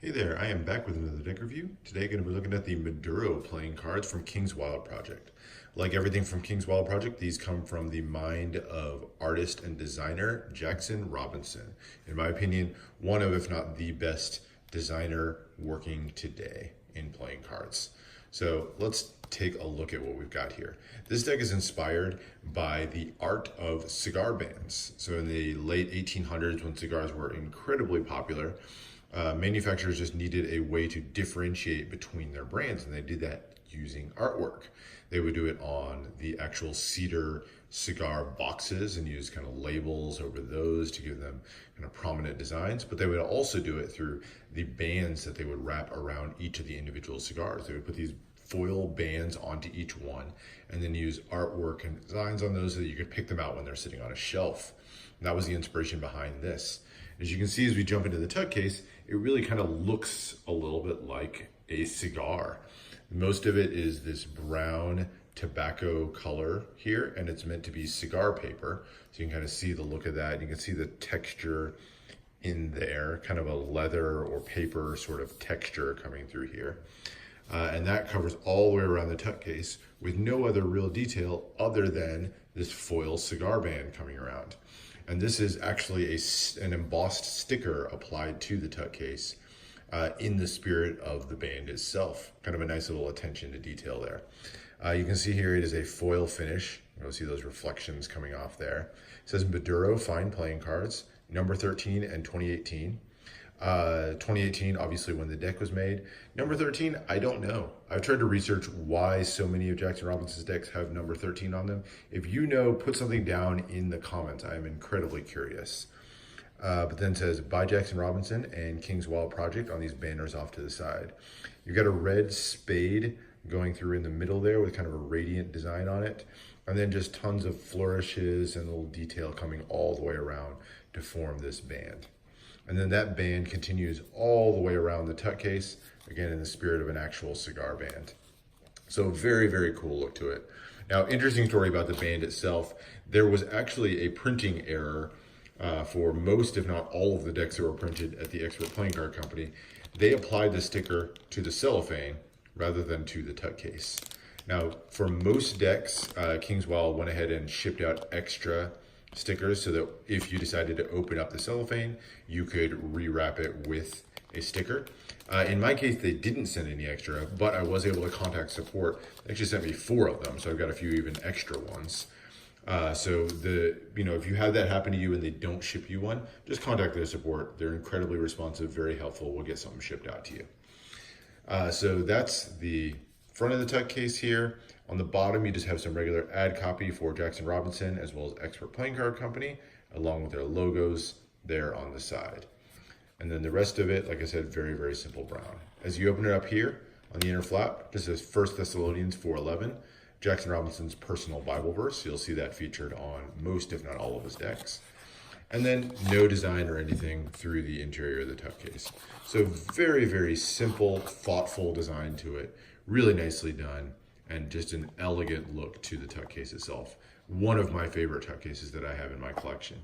Hey there, I am back with another deck review. Today I'm going to be looking at the Maduro playing cards from King's Wild Project. Like everything from King's Wild Project, these come from the mind of artist and designer Jackson Robinson. In my opinion, one of, if not the best designer working today in playing cards. So let's take a look at what we've got here. This deck is inspired by the art of cigar bands. So in the late 1800s, when cigars were incredibly popular, manufacturers just needed a way to differentiate between their brands, and they did that using artwork. They would do it on the actual cedar cigar boxes and use kind of labels over those to give them kind of prominent designs, but they would also do it through the bands that they would wrap around each of the individual cigars. They would put these foil bands onto each one and then use artwork and designs on those so that you could pick them out when they're sitting on a shelf. And that was the inspiration behind this. As you can see, as we jump into the tug case, it really kind of looks a little bit like a cigar. Most of it is this brown tobacco color here, and it's meant to be cigar paper. So you can kind of see the look of that. You can see the texture in there, kind of a leather or paper sort of texture coming through here. And that covers all the way around the tug case with no other real detail other than this foil cigar band coming around. And this is actually an embossed sticker applied to the tug case in the spirit of the band itself. Kind of a nice little attention to detail there. You can see here it is a foil finish. You'll see those reflections coming off there. It says Maduro Fine Playing Cards, number 13 and 2018. 2018, obviously when the deck was made. Number 13, I don't know. I've tried to research why so many of Jackson Robinson's decks have number 13 on them. If you know, put something down in the comments. I am incredibly curious. But then it says by Jackson Robinson and King's Wild Project on these banners off to the side. You've got a red spade going through in the middle there with kind of a radiant design on it. And then just tons of flourishes and little detail coming all the way around to form this band. And then that band continues all the way around the tug case, again in the spirit of an actual cigar band. So very, very cool look to it. Now, interesting story about the band itself. There was actually a printing error for most, if not all, of the decks that were printed at the Expert Playing Card Company. They applied the sticker to the cellophane rather than to the tug case. Now, for most decks, King's Wild went ahead and shipped out extra stickers so that if you decided to open up the cellophane, you could rewrap it with a sticker. In my case, they didn't send any extra, but I was able to contact support. They actually sent me 4 of them, so I've got a few even extra ones. So if you have that happen to you and they don't ship you one, just contact their support. They're incredibly responsive, very helpful. We'll get something shipped out to you. So that's the front of the tug case here. On the bottom, you just have some regular ad copy for Jackson Robinson as well as Expert Playing Card Company, along with their logos there on the side. And then the rest of it, like I said, very, very simple brown. As you open it up here on the inner flap, this is 1 Thessalonians 4:11, Jackson Robinson's personal Bible verse. You'll see that featured on most, if not all, of his decks. And then no design or anything through the interior of the tug case. So very, very simple, thoughtful design to it. Really nicely done. And just an elegant look to the tug case itself. One of my favorite tug cases that I have in my collection.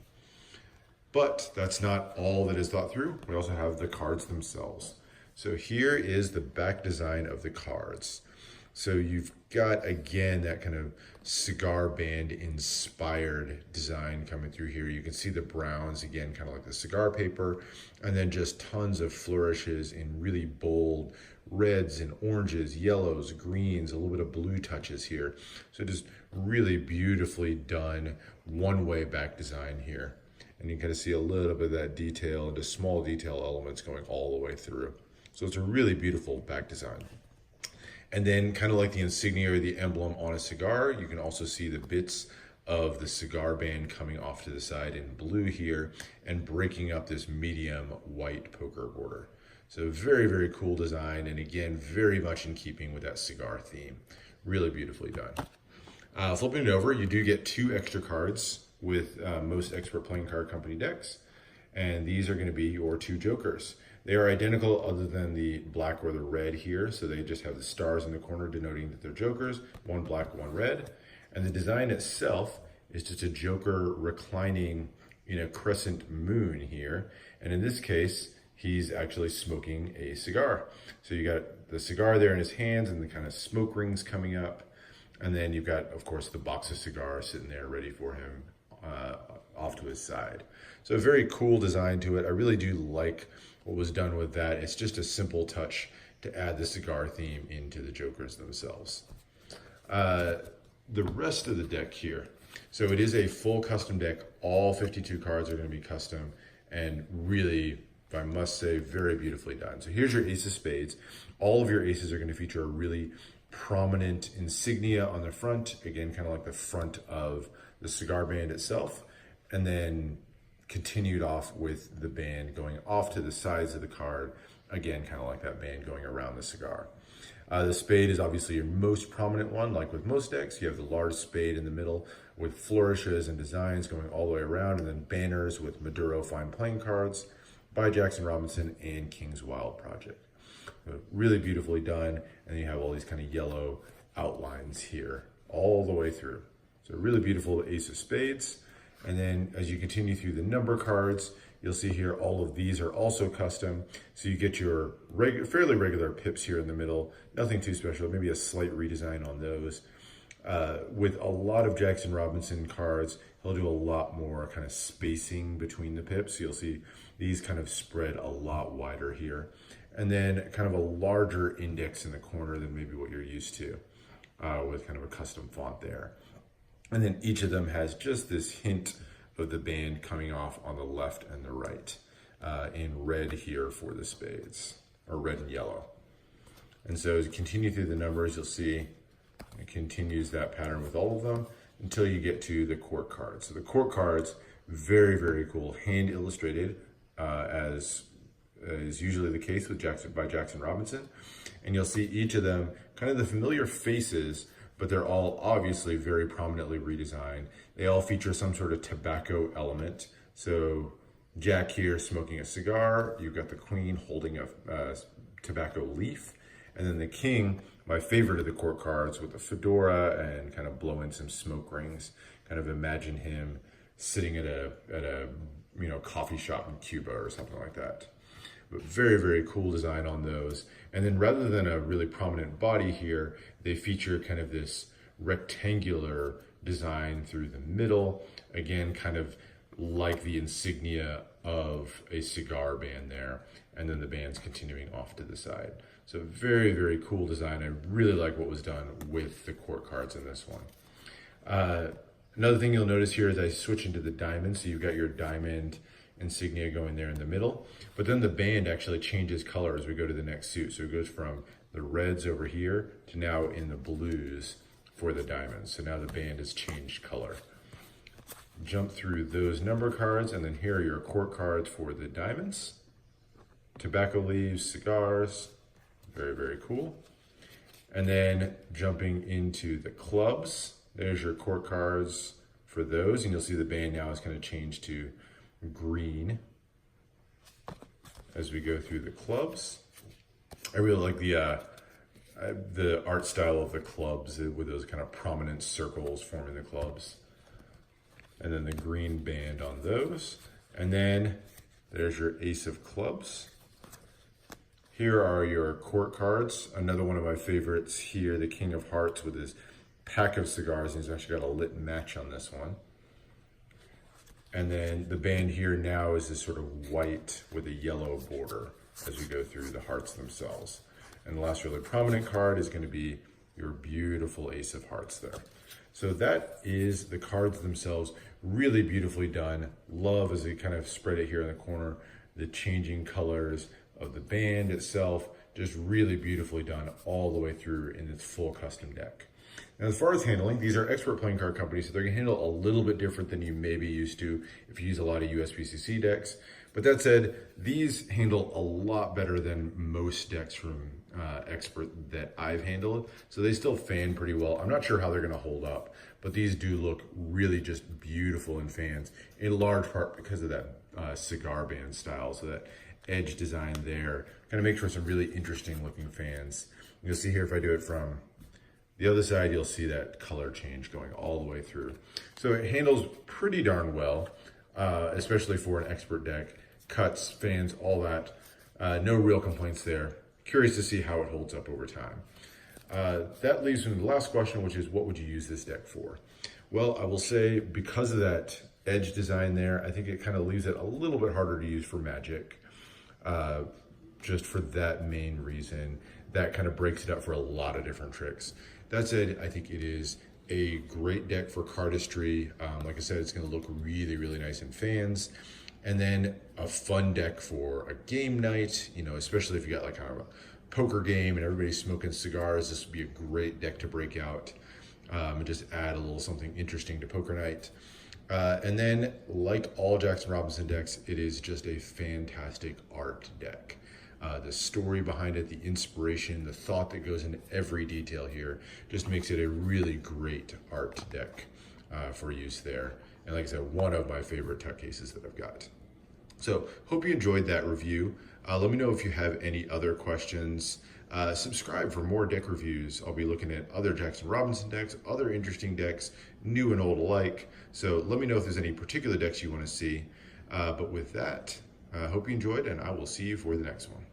But that's not all that is thought through. We also have the cards themselves. So here is the back design of the cards. So you've got, again, that kind of cigar band inspired design coming through here. You can see the browns, again, kind of like the cigar paper, and then just tons of flourishes in really bold reds and oranges, yellows, greens, a little bit of blue touches here. So just really beautifully done one-way back design here. And you can kind of see a little bit of that detail and just small detail elements going all the way through. So it's a really beautiful back design. And then kind of like the insignia or the emblem on a cigar, you can also see the bits of the cigar band coming off to the side in blue here and breaking up this medium white poker border. So very, very cool design. And again, very much in keeping with that cigar theme. Really beautifully done. Flipping it over, you do get 2 extra cards with most Expert Playing Card Company decks. And these are going to be your 2 jokers. They are identical other than the black or the red here. So they just have the stars in the corner denoting that they're jokers, 1 black, 1 red. And the design itself is just a joker reclining in a crescent moon here. And in this case, he's actually smoking a cigar. So you got the cigar there in his hands and the kind of smoke rings coming up. And then you've got, of course, the box of cigars sitting there ready for him off to his side. So a very cool design to it. I really do like what was done with that. It's just a simple touch to add the cigar theme into the Jokers themselves. The rest of the deck here. So it is a full custom deck. All 52 cards are going to be custom and really, I must say, very beautifully done. So here's your Ace of Spades. All of your aces are going to feature a really prominent insignia on the front. Again, kind of like the front of the cigar band itself. And then continued off with the band going off to the sides of the card. Again, kind of like that band going around the cigar. The spade is obviously your most prominent one. Like with most decks, you have the large spade in the middle with flourishes and designs going all the way around, and then banners with Maduro fine playing cards by Jackson Robinson and King's Wild Project. So really beautifully done, and then you have all these kind of yellow outlines here all the way through. So really beautiful Ace of Spades. And then as you continue through the number cards, you'll see here all of these are also custom. So you get your fairly regular pips here in the middle, nothing too special, maybe a slight redesign on those. With a lot of Jackson Robinson cards, he'll do a lot more kind of spacing between the pips. So you'll see these kind of spread a lot wider here. And then kind of a larger index in the corner than maybe what you're used to, with kind of a custom font there. And then each of them has just this hint of the band coming off on the left and the right, in red here for the spades, or red and yellow. And so as you continue through the numbers, you'll see it continues that pattern with all of them until you get to the court cards. So the court cards, very, very cool, hand illustrated, as is usually the case with Jackson Robinson. And you'll see each of them kind of the familiar faces, but they're all obviously very prominently redesigned. They all feature some sort of tobacco element. So Jack here smoking a cigar, you've got the Queen holding a tobacco leaf, and then the King, my favorite of the court cards, with a fedora and kind of blowing some smoke rings. Kind of imagine him sitting at a coffee shop in Cuba or something like that. But very, very cool design on those. And then rather than a really prominent body here, they feature kind of this rectangular design through the middle. Again, kind of like the insignia of a cigar band there. And then the band's continuing off to the side. So very, very cool design. I really like what was done with the court cards in this one. Another thing you'll notice here is I switch into the diamond. So you've got your diamond insignia going there in the middle, but then the band actually changes color as we go to the next suit. So it goes from the reds over here to now in the blues for the diamonds. So now the band has changed color. Jump through those number cards, and then here are your court cards for the diamonds. Tobacco leaves, cigars, very, very cool. And then jumping into the clubs, there's your court cards for those, and you'll see the band now has kind of changed to green as we go through the clubs. I really like the art style of the clubs with those kind of prominent circles forming the clubs. And then the green band on those. And then there's your Ace of Clubs. Here are your court cards. Another one of my favorites here, the King of Hearts with his pack of cigars. And he's actually got a lit match on this one. And then the band here now is this sort of white with a yellow border as we go through the hearts themselves. And the last really prominent card is going to be your beautiful Ace of Hearts there. So that is the cards themselves, really beautifully done. Love as they kind of spread it here in the corner, the changing colors of the band itself, just really beautifully done all the way through in its full custom deck. Now, as far as handling, these are expert playing card companies, so they're going to handle a little bit different than you may be used to if you use a lot of USPCC decks. But that said, these handle a lot better than most decks from expert that I've handled. So they still fan pretty well. I'm not sure how they're going to hold up, but these do look really just beautiful in fans, in large part because of that cigar band style. So that edge design there kind of makes for some really interesting looking fans. You'll see here if I do it from the other side, you'll see that color change going all the way through. So it handles pretty darn well, especially for an expert deck. Cuts, fans, all that. No real complaints there. Curious to see how it holds up over time. That leaves me with the last question, which is what would you use this deck for? Well, I will say because of that edge design there, I think it kind of leaves it a little bit harder to use for Magic. Just for that main reason, that kind of breaks it up for a lot of different tricks. That said, I think it is a great deck for cardistry. Like I said, it's going to look really, really nice in fans. And then a fun deck for a game night, you know, especially if you got like kind of a poker game and everybody's smoking cigars. This would be a great deck to break out and just add a little something interesting to poker night. And then, like all Jackson Robinson decks, it is just a fantastic art deck. The story behind it, the inspiration, the thought that goes into every detail here just makes it a really great art deck for use there. And like I said, one of my favorite tuck cases that I've got. So hope you enjoyed that review. Let me know if you have any other questions. Subscribe for more deck reviews. I'll be looking at other Jackson Robinson decks, other interesting decks, new and old alike. So let me know if there's any particular decks you want to see. But with that, hope you enjoyed, and I will see you for the next one.